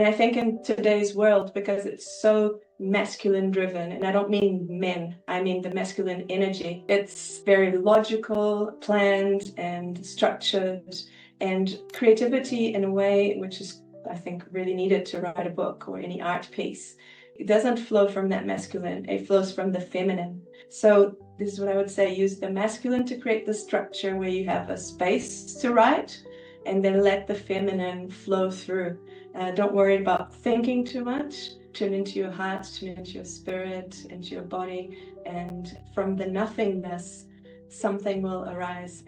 And I think in today's world, because it's so masculine driven, and I don't mean men, I mean the masculine energy, it's very logical, planned, and structured, and creativity in a way which is, I think, really needed to write a book or any art piece. It doesn't flow from that masculine, it flows from the feminine. So this is what I would say: use the masculine to create the structure where you have a space to write, and then let the feminine flow through. Don't worry about thinking too much. Tune into your heart, tune into your spirit, into your body, and from the nothingness, something will arise.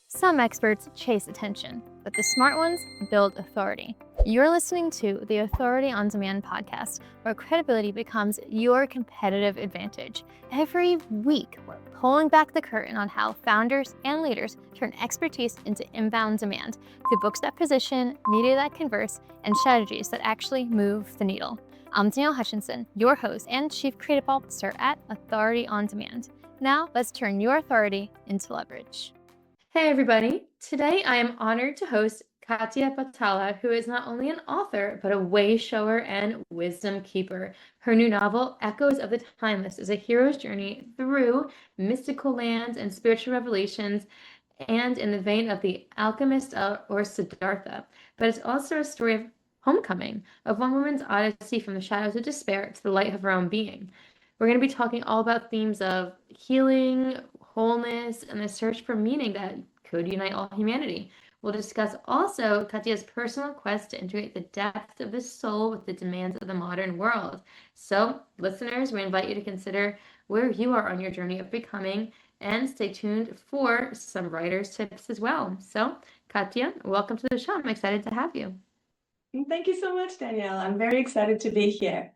Some experts chase attention, but the smart ones build authority. You're listening to the Authority on Demand podcast, where credibility becomes your competitive advantage. Every week, we're pulling back the curtain on how founders and leaders turn expertise into inbound demand through books that position, media that converse, and strategies that actually move the needle. I'm Danielle Hutchinson, your host and Chief Creative Officer at Authority on Demand. Now, let's turn your authority into leverage. Hey everybody, today I am honored to host Catia Batalha, who is not only an author, but a way shower and wisdom keeper. Her new novel, Echoes of the Timeless, is a hero's journey through mystical lands and spiritual revelations, and in the vein of The Alchemist or Siddhartha. But it's also a story of homecoming, of one woman's odyssey from the shadows of despair to the light of her own being. We're going to be talking all about themes of healing, wholeness, and the search for meaning that could unite all humanity. We'll discuss also Catia's personal quest to integrate the depth of the soul with the demands of the modern world. So, listeners, we invite you to consider where you are on your journey of becoming, and stay tuned for some writer's tips as well. So, Catia, welcome to the show. I'm excited to have you. Thank you so much, Danielle. I'm very excited to be here.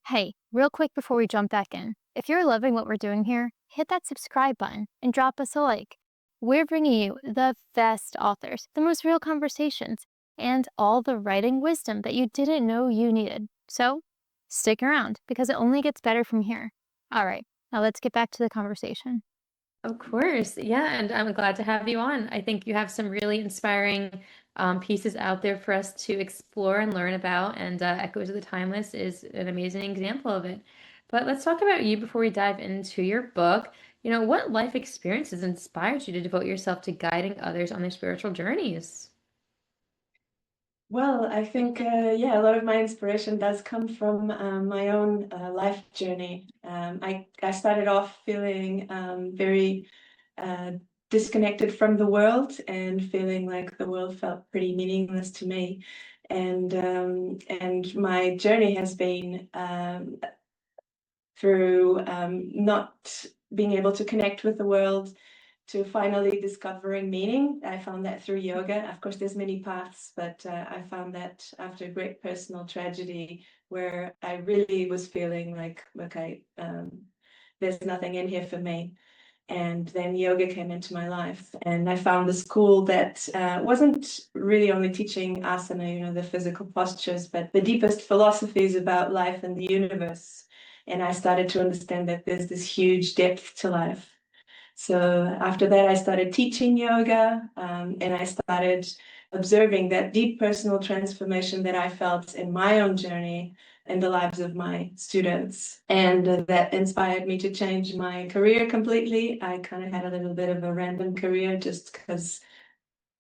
Hey, real quick before we jump back in, if you're loving what we're doing here, hit that subscribe button and drop us a like. We're bringing you the best authors, the most real conversations, and all the writing wisdom that you didn't know you needed. So stick around, because it only gets better from here. All right, now let's get back to the conversation. Of course, yeah, and I'm glad to have you on. I think you have some really inspiring pieces out there for us to explore and learn about, and Echoes of the Timeless is an amazing example of it. But let's talk about you before we dive into your book. What life experiences inspired you to devote yourself to guiding others on their spiritual journeys? Well, I think, a lot of my inspiration does come from my own life journey. I started off feeling very disconnected from the world and feeling like the world felt pretty meaningless to me. And my journey has been through not being able to connect with the world, to finally discovering meaning. I found that through yoga. Of course, there's many paths, but I found that after a great personal tragedy where I really was feeling like, okay, there's nothing in here for me. And then yoga came into my life, and I found a school that wasn't really only teaching asana, the physical postures, but the deepest philosophies about life and the universe. And I started to understand that there's this huge depth to life. So after that, I started teaching yoga, and I started observing that deep personal transformation that I felt in my own journey in the lives of my students. And that inspired me to change my career completely. I kind of had a little bit of a random career just because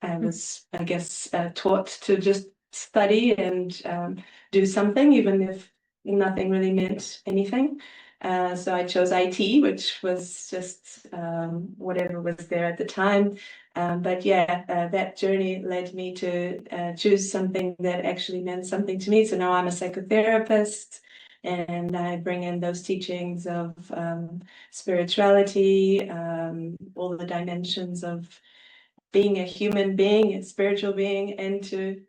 I was, I guess, taught to just study and do something, even if nothing really meant anything. So I chose IT, which was just whatever was there at the time. But that journey led me to choose something that actually meant something to me. So now I'm a psychotherapist, and I bring in those teachings of spirituality, all the dimensions of being a human being, a spiritual being, into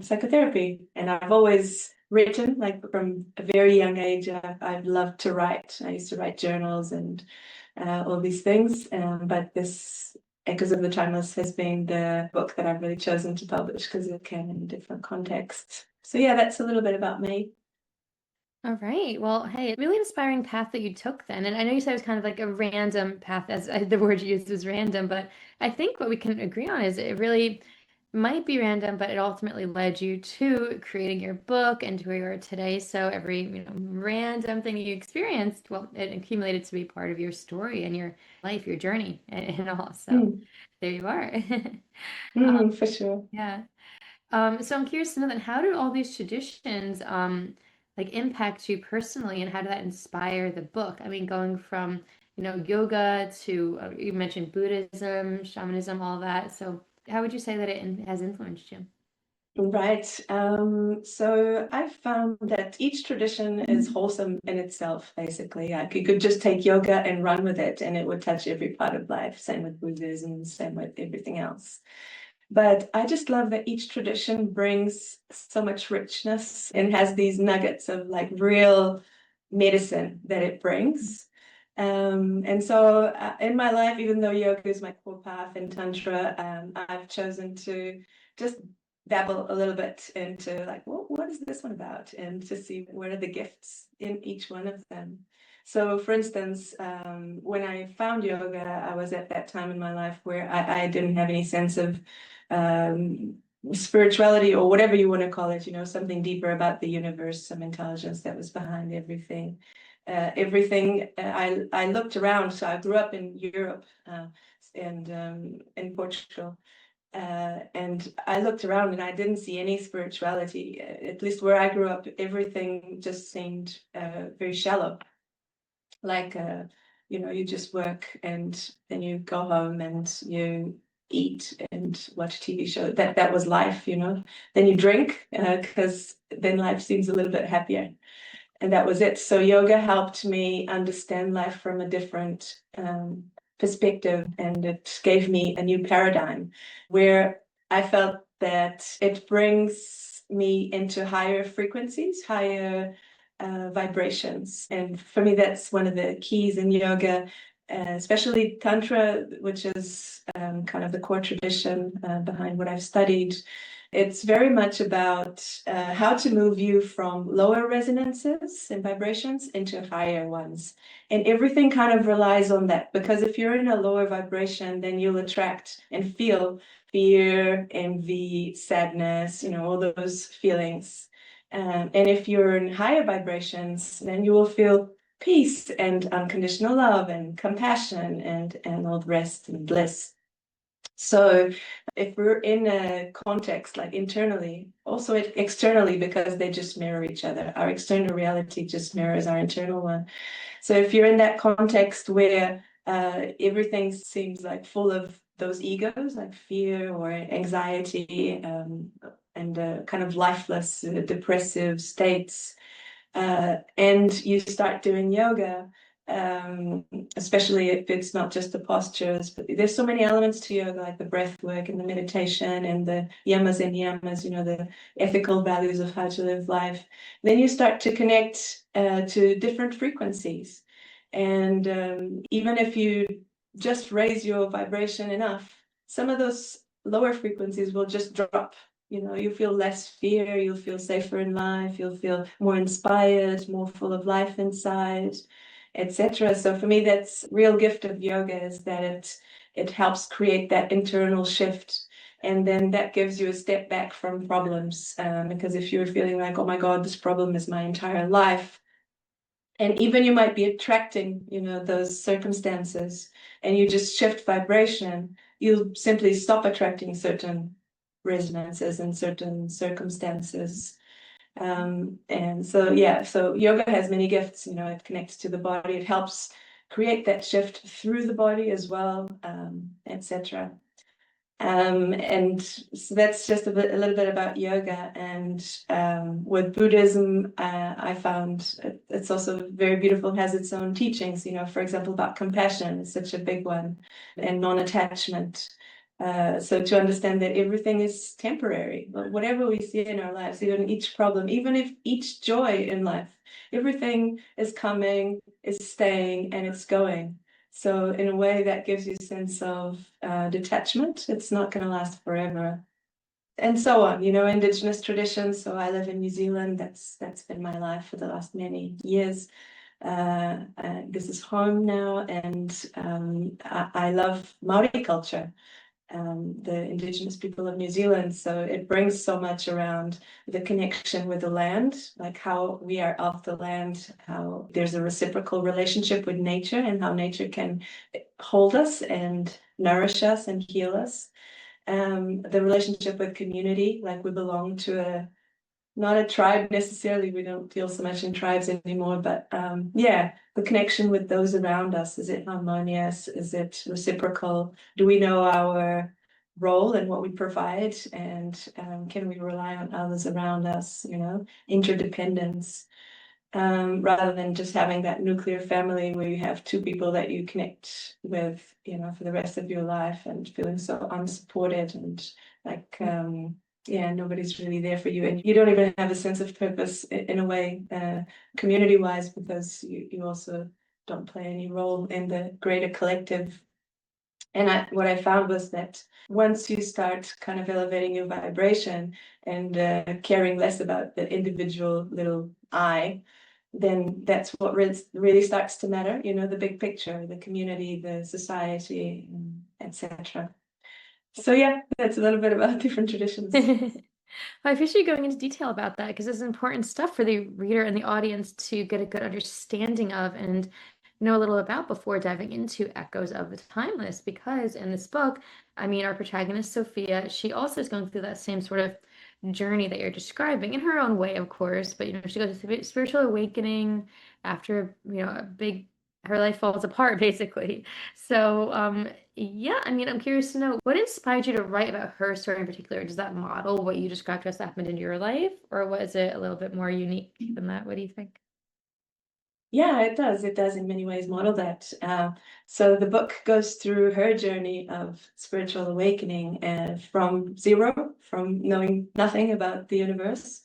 psychotherapy. And I've always written, like from a very young age. I've loved to write. I used to write journals and all these things. But this Echoes of the Timeless has been the book that I've really chosen to publish because it came in different contexts. So yeah, that's a little bit about me. All right. Well, hey, really inspiring path that you took then. And I know you said it was kind of like a random path, as the word you used was random, but I think what we can agree on is it really might be random, but it ultimately led you to creating your book and to where you are today. So every random thing you experienced, well, it accumulated to be part of your story and your life, your journey, and all. So there you are. For sure. Yeah. So I'm curious to know then, how do all these traditions like impact you personally, and how did that inspire the book? I mean, going from yoga to you mentioned Buddhism, shamanism, all that. So how would you say that it has influenced you? Right. So I found that each tradition is wholesome in itself, basically. Like you could just take yoga and run with it, and it would touch every part of life. Same with Buddhism, same with everything else. But I just love that each tradition brings so much richness and has these nuggets of like real medicine that it brings. And so in my life, even though yoga is my core path and Tantra, I've chosen to just dabble a little bit into like, what is this one about? And to see what are the gifts in each one of them. So for instance, when I found yoga, I was at that time in my life where I didn't have any sense of spirituality or whatever you want to call it, something deeper about the universe, some intelligence that was behind everything. I looked around. So I grew up in Europe and in Portugal. And I looked around and I didn't see any spirituality. At least where I grew up, everything just seemed very shallow. Like, you just work and then you go home and you eat and watch TV show. That was life. Then you drink because then life seems a little bit happier. And that was it. So yoga helped me understand life from a different perspective, and it gave me a new paradigm where I felt that it brings me into higher frequencies, higher vibrations. And for me, that's one of the keys in yoga, especially Tantra, which is kind of the core tradition behind what I've studied. It's very much about how to move you from lower resonances and vibrations into higher ones. And everything kind of relies on that, because if you're in a lower vibration, then you'll attract and feel fear, envy, sadness, all those feelings. And if you're in higher vibrations, then you will feel peace and unconditional love and compassion and all the rest and bliss. So if we're in a context like internally, also externally, because they just mirror each other, our external reality just mirrors our internal one. So if you're in that context where everything seems like full of those egos, like fear or anxiety, and kind of lifeless, depressive states, and you start doing yoga, especially if it's not just the postures, but there's so many elements to yoga, like the breath work and the meditation and the yamas and niyamas, the ethical values of how to live life. Then you start to connect to different frequencies. And even if you just raise your vibration enough, some of those lower frequencies will just drop. You feel less fear, you'll feel safer in life, you'll feel more inspired, more full of life inside, etc. So for me, that's real gift of yoga, is that it helps create that internal shift. And then that gives you a step back from problems. Because if you're feeling like, oh my God, this problem is my entire life, and even you might be attracting, those circumstances, and you just shift vibration, you'll simply stop attracting certain resonances and certain circumstances. And so yoga has many gifts. It connects to the body, it helps create that shift through the body as well, etc. And so that's just a little bit about yoga. And with Buddhism, I found it's also very beautiful, has its own teachings, for example, about compassion is such a big one, and non-attachment. So to understand that everything is temporary, whatever we see in our lives, even each problem, even if each joy in life, everything is coming, is staying, and it's going. So in a way that gives you a sense of detachment. It's not going to last forever. And so on, indigenous traditions. So I live in New Zealand. That's been my life for the last many years. This is home now, and I love Māori culture. the Indigenous people of New Zealand. So it brings so much around the connection with the land, like how we are of the land, how there's a reciprocal relationship with nature, and how nature can hold us and nourish us and heal us. The relationship with community, like we belong to not a tribe necessarily, we don't deal so much in tribes anymore, but yeah, the connection with those around us, is it harmonious, is it reciprocal, do we know our role and what we provide, and can we rely on others around us, interdependence, rather than just having that nuclear family where you have two people that you connect with, for the rest of your life, and feeling so unsupported and like yeah, nobody's really there for you, and you don't even have a sense of purpose in a way, community-wise, because you also don't play any role in the greater collective. And what I found was that once you start kind of elevating your vibration and caring less about the individual little I, then that's what really starts to matter, the big picture, the community, the society, etc. So yeah, that's a little bit about different traditions. I appreciate you going into detail about that, because it's important stuff for the reader and the audience to get a good understanding of and know a little about before diving into Echoes of the Timeless. Because in this book, I mean, our protagonist, Sophia, she also is going through that same sort of journey that you're describing in her own way, of course. But, she goes through spiritual awakening after, a big, her life falls apart, basically. So, yeah, I mean, I'm curious to know what inspired you to write about her story in particular. Does that model what you described to us that happened in your life, or was it a little bit more unique than that? What do you think? Yeah, it does. It does in many ways model that. So the book goes through her journey of spiritual awakening, from zero, from knowing nothing about the universe,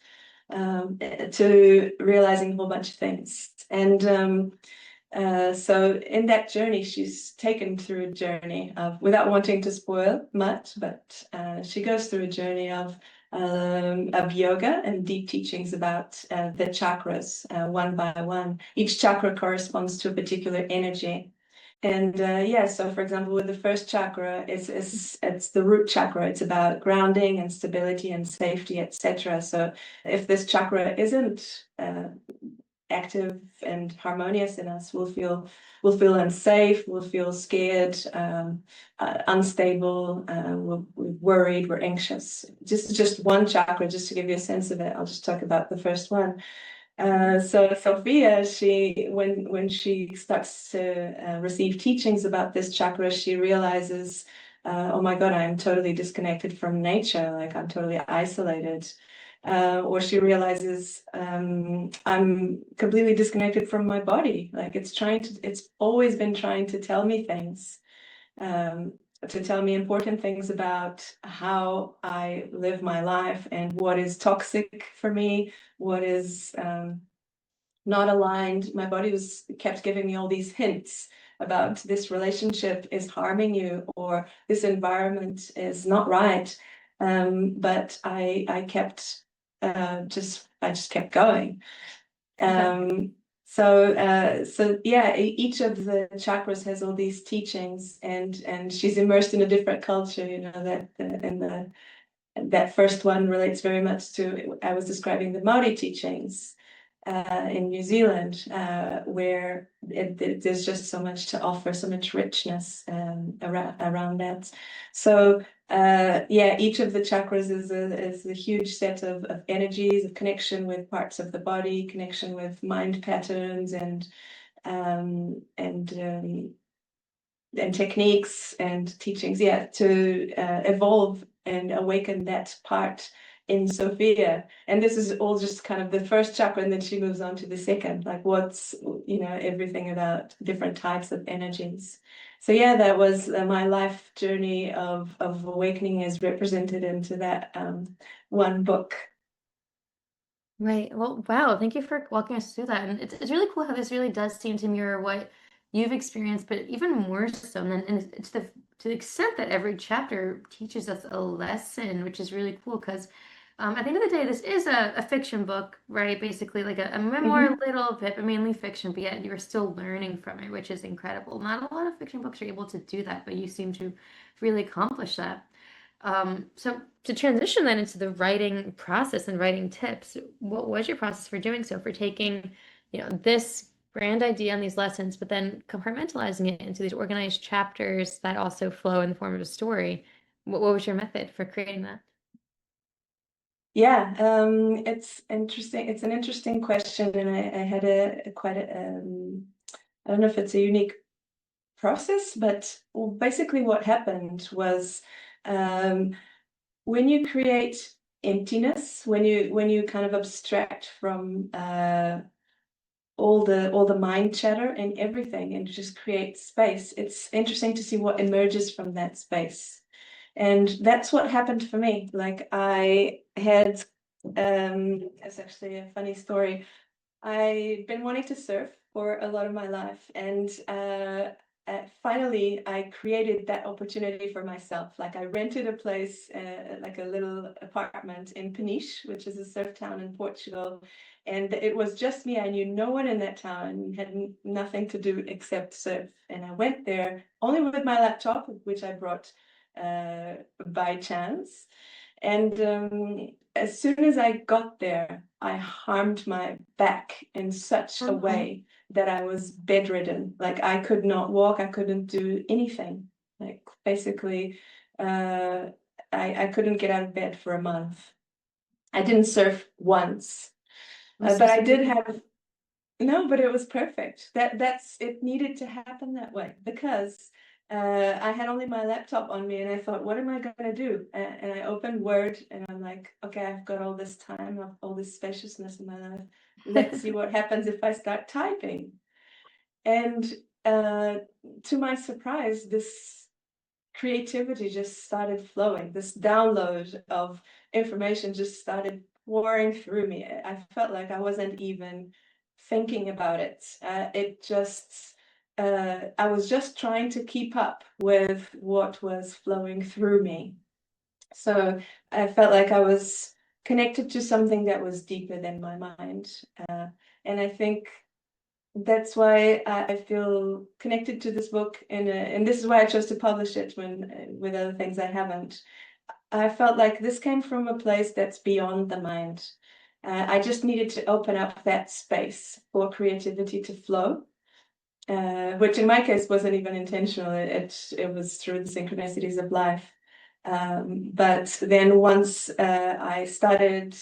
to realizing a whole bunch of things. And so in that journey, she's taken through a journey of, without wanting to spoil much, but she goes through a journey of yoga and deep teachings about the chakras, one by one. Each chakra corresponds to a particular energy. And yeah, so for example, with the first chakra, it's the root chakra. It's about grounding and stability and safety, etc. So if this chakra isn't active and harmonious in us, we'll feel unsafe, we'll feel scared, unstable, we're worried, we're anxious. Just one chakra, just to give you a sense of it, I'll just talk about the first one. So Sophia, when she starts to receive teachings about this chakra, she realizes, oh my God, I'm totally disconnected from nature, like I'm totally isolated. Or she realizes, I'm completely disconnected from my body. Like it's always been trying to tell me things, to tell me important things about how I live my life and what is toxic for me, what is not aligned. My body kept giving me all these hints about this relationship is harming you, or this environment is not right. But I kept just kept going. So yeah, each of the chakras has all these teachings, and she's immersed in a different culture, that first one relates very much to, I was describing the Māori teachings in New Zealand, where there's just so much to offer, so much richness around that. So yeah, each of the chakras is a huge set of energies, of connection with parts of the body, connection with mind patterns, and techniques and teachings, yeah, to evolve and awaken that part in Sophia. And this is all just kind of the first chakra, and then she moves on to the second, like what's, everything about different types of energies. So yeah, that was my life journey of awakening, is represented into that one book. Right. Well, wow. Thank you for walking us through that. And it's really cool how this really does seem to mirror what you've experienced, but even more so. And it's to the extent that every chapter teaches us a lesson, which is really cool, because At the end of the day, this is a fiction book, right? Basically, like a memoir, Mhm. a little bit, but mainly fiction. But yet, you're still learning from it, which is incredible. Not a lot of fiction books are able to do that, but you seem to really accomplish that. So to transition then into the writing process and writing tips, what was your process for doing so? For taking, this grand idea and these lessons, but then compartmentalizing it into these organized chapters that also flow in the form of a story. What was your method for creating that? Yeah, it's interesting. It's an interesting question, and I had quite a I don't know if it's a unique process, but basically what happened was um, when you create emptiness, when you kind of abstract from all the mind chatter and everything, and just create space, it's interesting to see what emerges from that space. And that's what happened for me. Like I had, it's actually a funny story. I'd been wanting to surf for a lot of my life, and finally I created that opportunity for myself. Like I rented a place, like a little apartment in Peniche, which is a surf town in Portugal, and it was just me. I knew no one in that town, had nothing to do except surf. And I went there only with my laptop, which I brought by chance. And as soon as I got there, I harmed my back in such a way that I was bedridden. Like I could not walk, I couldn't do anything. Like basically, I couldn't get out of bed for a month. I didn't surf once, I'm so but I sorry. did have no, but it was perfect. That's it needed to happen that way because I had only my laptop on me and I thought, what am I going to do? And I opened Word and I'm like, okay, I've got all this time, all this spaciousness in my life. Let's see what happens if I start typing. And uh, to my surprise, this creativity just started flowing. This download of information just started pouring through me. I felt like I wasn't even thinking about it. I was just trying to keep up with what was flowing through me. So I felt like I was connected to something that was deeper than my mind. And I think that's why I feel connected to this book, and this is why I chose to publish it when with other things I haven't. I felt like this came from a place that's beyond the mind. I just needed to open up that space for creativity to flow, which in my case wasn't even intentional. It was through the synchronicities of life. But then once I started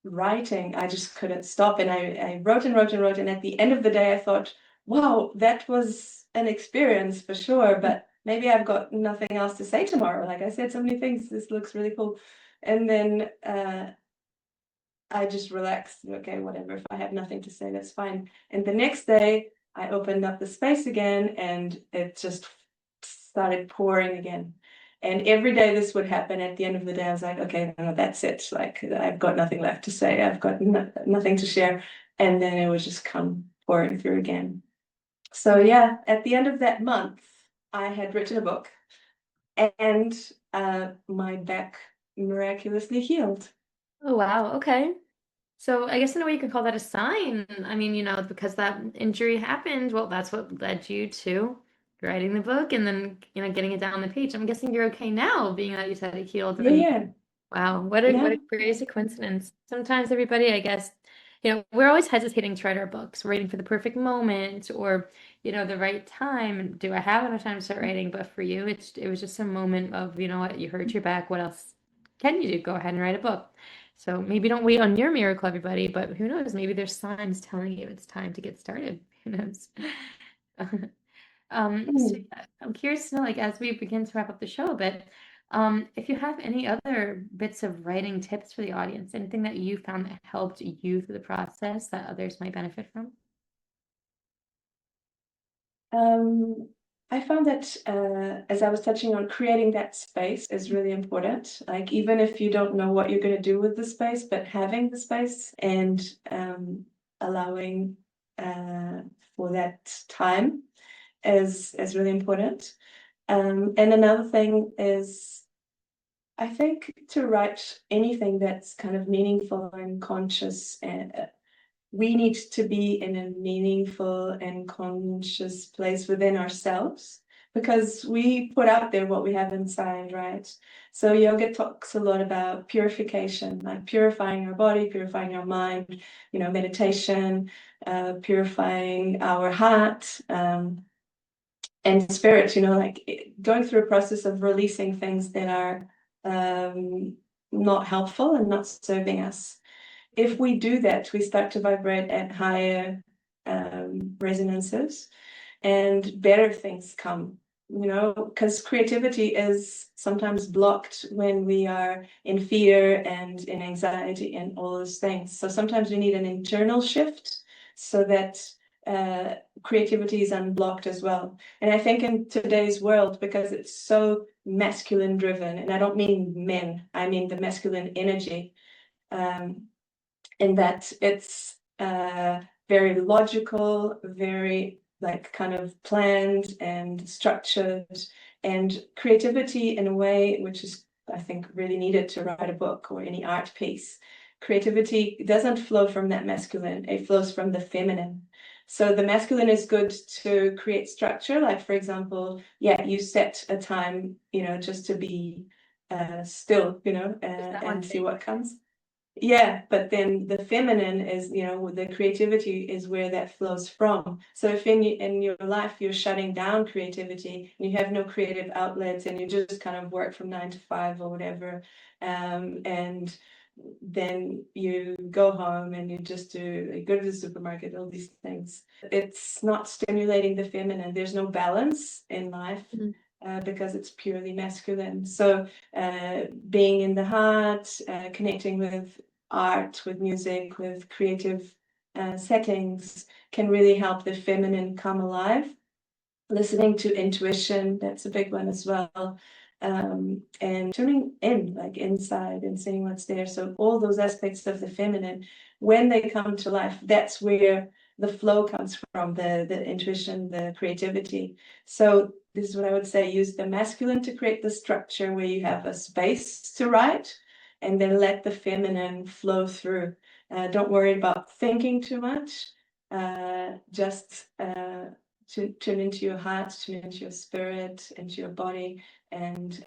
writing, I just couldn't stop. And I wrote and wrote and wrote. And at the end of the day, I thought, wow, that was an experience for sure. But maybe I've got nothing else to say tomorrow. Like I said so many things, this looks really cool. And then I just relaxed. Okay, whatever. If I have nothing to say, that's fine. And the next day, I opened up the space again and it just started pouring again. And every day this would happen. At the end of the day, I was like, okay, no, that's it. Like, I've got nothing left to say. I've got nothing to share. And then it would just come pouring through again. So, yeah, at the end of that month, I had written a book and my back miraculously healed. Oh, wow. Okay. So I guess in a way you could call that a sign. I mean, because that injury happened, well, that's what led you to writing the book and then, getting it down on the page. I'm guessing you're okay now, being that you said it healed. Yeah, And yeah, wow, what a yeah. crazy coincidence. Sometimes everybody, I guess, we're always hesitating to write our books, waiting for the perfect moment or, the right time. Do I have enough time to start writing? But for you, it was just a moment of, you know what, you hurt your back. What else can you do? Go ahead and write a book. So maybe don't wait on your miracle, everybody, but who knows? Maybe there's signs telling you it's time to get started. Who knows? So Mm. yeah, I'm curious to know, like, as we begin to wrap up the show a bit, if you have any other bits of writing tips for the audience, anything that you found that helped you through the process that others might benefit from? Um, I found that as I was touching on, creating that space is really important. Like even if you don't know what you're going to do with the space, but having the space and allowing uh, for that time is really important. And another thing is I think to write anything that's kind of meaningful and conscious, and we need to be in a meaningful and conscious place within ourselves, because we put out there what we have inside, right? So yoga talks a lot about purification, like purifying our body, purifying our mind, meditation, purifying our heart, and spirit, like going through a process of releasing things that are not helpful and not serving us. If we do that, we start to vibrate at higher resonances, and better things come, because creativity is sometimes blocked when we are in fear and in anxiety and all those things. So sometimes we need an internal shift so that creativity is unblocked as well. And I think in today's world, because it's so masculine driven, and I don't mean men, I mean the masculine energy, in that it's very logical, very like kind of planned and structured, and creativity in a way which is, I think, really needed to write a book or any art piece. Creativity doesn't flow from that masculine, it flows from the feminine. So the masculine is good to create structure, like for example, you set a time, just to be still, and see what comes. Yeah, but then the feminine is, the creativity is where that flows from. So if in your life you're shutting down creativity and you have no creative outlets and you just kind of work from 9 to 5 or whatever, and then you go home and you just go to the supermarket, all these things. It's not stimulating the feminine. There's no balance in life. Because it's purely masculine. So being in the heart, connecting with art, with music, with creative settings can really help the feminine come alive. Listening to intuition, that's a big one as well. And tuning in, like inside, and seeing what's there. So all those aspects of the feminine, when they come to life, that's where the flow comes from, the intuition, the creativity. So this is what I would say: use the masculine to create the structure where you have a space to write, and then let the feminine flow through. Don't worry about thinking too much. Just tune into your heart, tune into your spirit, into your body, and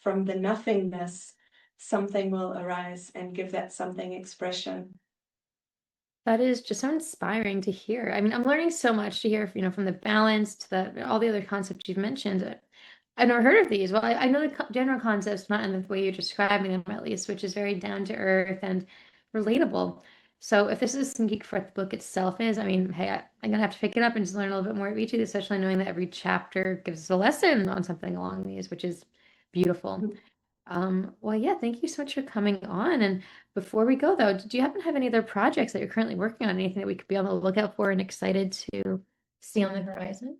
from the nothingness, something will arise and give that something expression. That is just so inspiring to hear. I mean, I'm learning so much to hear, from the balance to all the other concepts you've mentioned. I've never heard of these. Well, I know the general concepts, not in the way you're describing them, at least, which is very down to earth and relatable. So if this is some geek for the book itself is, I mean, hey, I'm gonna have to pick it up and just learn a little bit more of each of these, especially knowing that every chapter gives us a lesson on something along these, which is beautiful. Well, yeah, thank you so much for coming on. And before we go, though, do you happen to have any other projects that you're currently working on? Anything that we could be on the lookout for and excited to see on the horizon?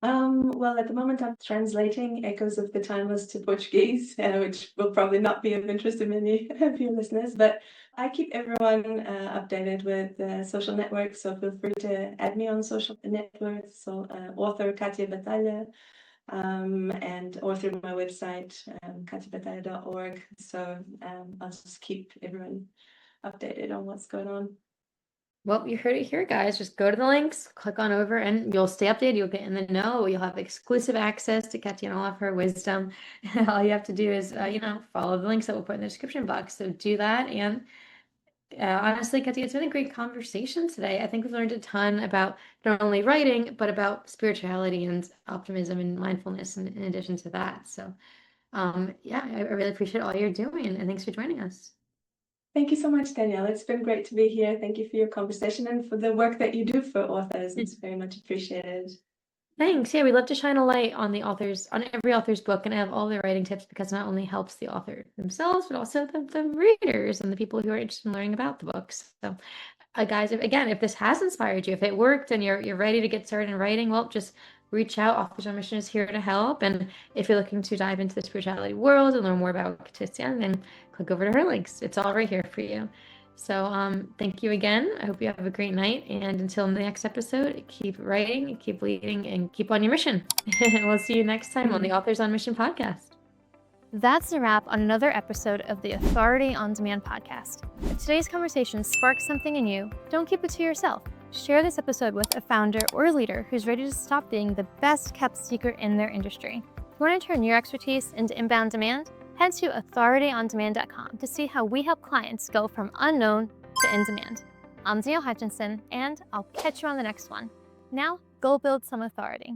Well, at the moment, I'm translating Echoes of the Timeless to Portuguese, which will probably not be of interest to many of your listeners, but I keep everyone updated with social networks, so feel free to add me on social networks. So author Catia Batalha, or through my website, catiabatalha.org. So I'll just keep everyone updated on what's going on. Well, you heard it here, guys. Just go to the links, click on over, and you'll stay updated. You'll get in the know. You'll have exclusive access to Catia and all of her wisdom. All you have to do is, follow the links that we'll put in the description box. So do that. And honestly, Catia, it's been a great conversation today. I think we've learned a ton about not only writing, but about spirituality and optimism and mindfulness in addition to that. So, I really appreciate all you're doing, and thanks for joining us. Thank you so much, Danielle. It's been great to be here. Thank you for your conversation and for the work that you do for authors. It's very much appreciated. Thanks. Yeah, we love to shine a light on every author's book, and have all their writing tips, because it not only helps the author themselves, but also the readers and the people who are interested in learning about the books. So, guys, if this has inspired you, if it worked and you're ready to get started in writing, well, just reach out. Authors on Mission is here to help. And if you're looking to dive into the spirituality world and learn more about Catia, then click over to her links. It's all right here for you. So thank you again. I hope you have a great night. And until the next episode, keep writing, keep leading, and keep on your mission. We'll see you next time on the Authors on Mission podcast. That's a wrap on another episode of the Authority on Demand podcast. If today's conversation sparked something in you, don't keep it to yourself. Share this episode with a founder or leader who's ready to stop being the best kept secret in their industry. If you want to turn your expertise into inbound demand, head to authorityondemand.com to see how we help clients go from unknown to in demand. I'm Danielle Hutchinson, and I'll catch you on the next one. Now, go build some authority.